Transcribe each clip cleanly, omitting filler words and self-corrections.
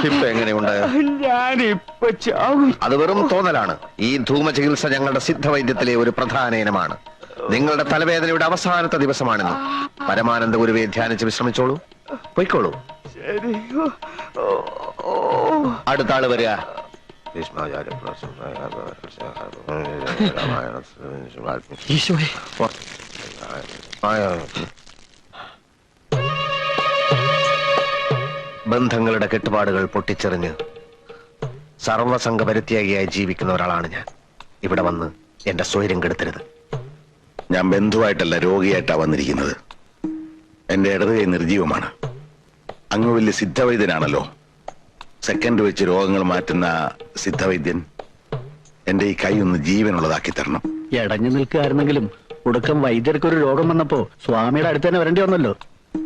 ഇപ്പൊ എങ്ങനെയുണ്ട്? ഞാനിപ്പൊ ചാവും. അത് വെറും തോന്നലാണ്. ഈ ധൂമ ചികിത്സ ഞങ്ങളുടെ സിദ്ധവൈദ്യത്തിലെ ഒരു പ്രധാന ഇനമാണ്. നിങ്ങളുടെ തലവേദനയുടെ അവസാനത്തെ ദിവസമാണെന്ന്. പരമാനന്ദ ഗുരുവെ ധ്യാനിച്ച് വിശ്രമിച്ചോളൂ, പൊയ്ക്കോളൂ. ശരി. അടുത്ത ആള് വരിക. ഈശോയെ, ബന്ധങ്ങളുടെ കെട്ടുപാടുകൾ പൊട്ടിച്ചെറിഞ്ഞ് സർവസംഘ പരിത്യാഗിയായി ജീവിക്കുന്ന ഒരാളാണ് ഞാൻ. ഇവിടെ വന്ന് എന്റെ സ്വൈര്യം കെടുത്തരുത്. ഞാൻ ബന്ധുവായിട്ടല്ല, രോഗിയായിട്ടാ വന്നിരിക്കുന്നത്. എന്റെ ഇടത് കൈ നിർജീവമാണ്. അങ്ങ് വലിയ സിദ്ധവൈദ്യനാണല്ലോ, സെക്കൻഡ് വെച്ച് രോഗങ്ങൾ മാറ്റുന്ന സിദ്ധവൈദ്യൻ. എന്റെ ഈ കൈ ഒന്ന് ജീവനുള്ളതാക്കി തരണം. എടഞ്ഞു നിൽക്കുകയായിരുന്നെങ്കിലും ഒടുക്കം വൈദ്യർക്കൊരു രോഗം വന്നപ്പോ സ്വാമിയുടെ അടുത്ത് തന്നെ വരേണ്ടി വന്നല്ലോ.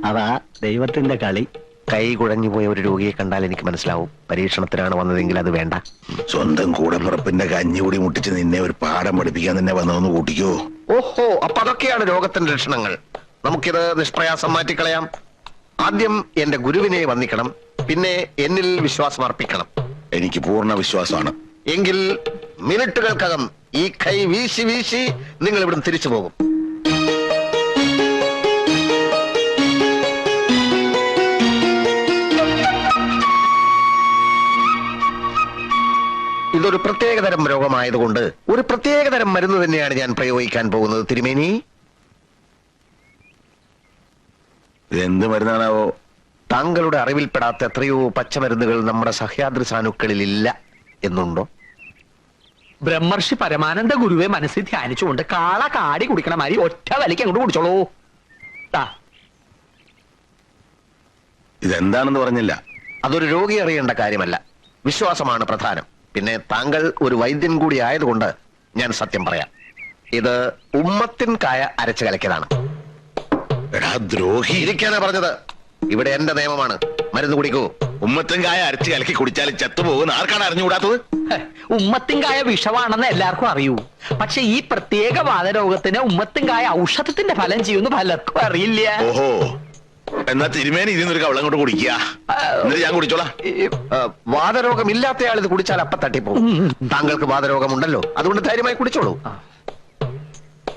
അതാ ദൈവത്തിന്റെ കളി. കൈ കുഴഞ്ഞു പോയ ഒരു രോഗിയെ കണ്ടാൽ എനിക്ക് മനസ്സിലാവും പരീക്ഷണത്തിനാണ് വന്നതെങ്കിൽ അത് വേണ്ട. സ്വന്തം കൂടപ്പിറപ്പിന്റെ കഞ്ഞികൂടി മുട്ടിച്ച് നിന്നെ ഒരു പാഠം പഠിപ്പിക്കാൻ തന്നെ വന്നതെന്ന് കൂട്ടിക്കോ. ഓഹോ, അപ്പൊ അതൊക്കെയാണ് രോഗത്തിന്റെ ലക്ഷണങ്ങൾ. നമുക്കിത് നിഷ്പ്രയാസം മാറ്റിക്കളയാം. ആദ്യം എന്റെ ഗുരുവിനെ വന്ദിക്കണം, പിന്നെ എന്നിൽ വിശ്വാസം അർപ്പിക്കണം. എനിക്ക് പൂർണ്ണ വിശ്വാസമാണ്. എങ്കിൽ മിനിറ്റുകൾക്കകം ഈ കൈ വീശി വീശി നിങ്ങൾ ഇവിടുന്ന് തിരിച്ചു പോകും. ഇതൊരു പ്രത്യേകതരം രോഗമായതുകൊണ്ട് ഒരു പ്രത്യേകതരം മരുന്ന് തന്നെയാണ് ഞാൻ പ്രയോഗിക്കാൻ പോകുന്നത്. തിരുമേനി, ഇതെന്ത് മരുന്നാണാവോ? താങ്കളുടെ അറിവിൽപ്പെടാത്ത എത്രയോ പച്ചമരുന്നുകൾ നമ്മുടെ സഹ്യാദ്രി സാനുക്കളിൽ ഇല്ല എന്നുണ്ടോ? ബ്രഹ്മർഷി പരമാനന്ദ ഗുരുവെ മനസ്സിൽ ധ്യാനിച്ചുകൊണ്ട് കാള കാടി കുടിക്കണ മാതിരി ഒറ്റ വലിക്ക് അങ്ങോട്ട് കുടിച്ചോളൂ. ഇതെന്താണെന്ന് പറഞ്ഞില്ല. അതൊരു രോഗി അറിയേണ്ട കാര്യമല്ല, വിശ്വാസമാണ് പ്രധാനം. പിന്നെ താങ്കൾ ഒരു വൈദ്യൻ കൂടി ആയതുകൊണ്ട് ഞാൻ സത്യം പറയാം. ഇത് ഉമ്മത്തിൻ കായ അരച്ചു കലക്കിയതാണ്. എടാ ദ്രോഹി, ഇരിക്കാനാ പറഞ്ഞത്. ഇവിടെ എന്റെ നിയമമാണ്. മരുന്ന് കുടിക്കൂ. ഉമ്മത്തുംകായ അരച്ച് കലക്കി കുടിച്ചാൽ ചത്തുപോകുന്ന ആർക്കാണ് അറിഞ്ഞുകൂടാത്തത്? ഉമ്മത്തിൻകായ വിഷമാണെന്ന് എല്ലാവർക്കും അറിയൂ. പക്ഷെ ഈ പ്രത്യേക വാതരോഗത്തിന് ഉമ്മത്തിൻകായ ഔഷധത്തിന്റെ ഫലം ചെയ്യുന്ന പലർക്കും അറിയില്ല. ഓഹോ, എന്നാ തിരുമേനി ഇതിന്നൊരു കവളം കൊണ്ട് കുടിക്കുക, എന്നിട്ട് ഞാൻ കുടിച്ചോളാം. വാതരോഗം ഇല്ലാത്തയാൾ ഇത് കുടിച്ചാൽ അപ്പ തട്ടിപ്പോകും. താങ്കൾക്ക് വാതരോഗമുണ്ടല്ലോ, അതുകൊണ്ട് ധൈര്യമായി കുടിച്ചോളൂ.